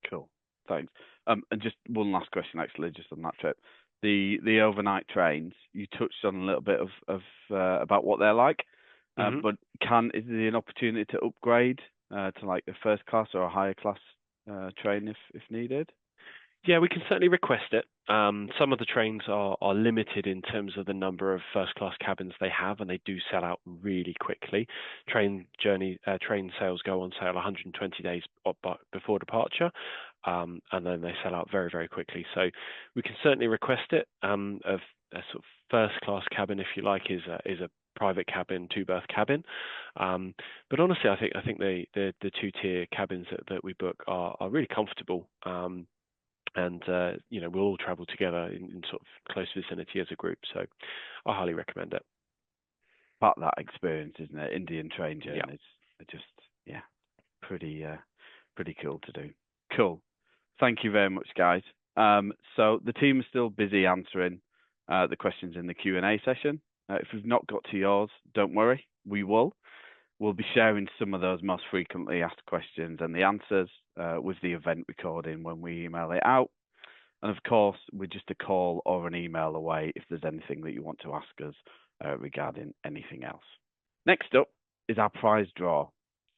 Cool, thanks. And just one last question, actually, just on that trip. The overnight trains, you touched on a little bit of about what they're like, but is there an opportunity to upgrade to like a first class or a higher class train if needed? Yeah, we can certainly request it. Some of the trains are limited in terms of the number of first-class cabins they have, and they do sell out really quickly. Train sales go on sale 120 days before departure, and then they sell out very, very quickly. So we can certainly request it. Of a sort of first-class cabin, if you like, is a private cabin, 2-berth cabin. But honestly, I think the 2-tier cabins that we book are really comfortable. And we'll all travel together in sort of close vicinity as a group, so I highly recommend it. Part of that experience, isn't it? Indian train journeys are just pretty cool to do. Cool. Thank you very much, guys. So the team is still busy answering the questions in the Q&A session. If we've not got to yours, don't worry, we will. We'll be sharing some of those most frequently asked questions and the answers with the event recording when we email it out. And of course, we're just a call or an email away if there's anything that you want to ask us regarding anything else. Next up is our prize draw.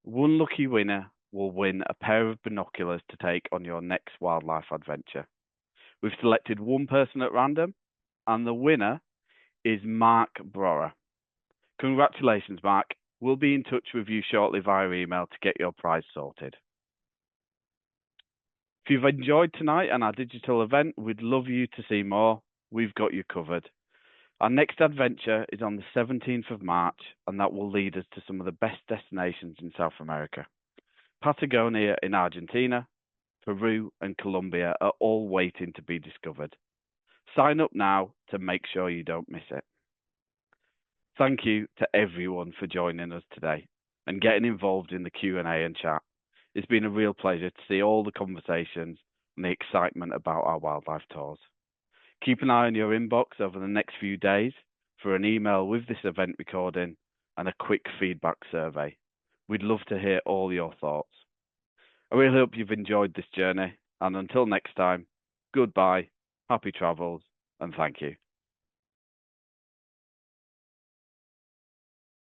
One lucky winner will win a pair of binoculars to take on your next wildlife adventure. We've selected one person at random, and the winner is Mark Brower. Congratulations, Mark. We'll be in touch with you shortly via email to get your prize sorted. If you've enjoyed tonight and our digital event, we'd love you to see more. We've got you covered. Our next adventure is on the 17th of March, and that will lead us to some of the best destinations in South America. Patagonia in Argentina, Peru, and Colombia are all waiting to be discovered. Sign up now to make sure you don't miss it. Thank you to everyone for joining us today and getting involved in the Q&A and chat. It's been a real pleasure to see all the conversations and the excitement about our wildlife tours. Keep an eye on your inbox over the next few days for an email with this event recording and a quick feedback survey. We'd love to hear all your thoughts. I really hope you've enjoyed this journey, and until next time, goodbye, happy travels, and thank you.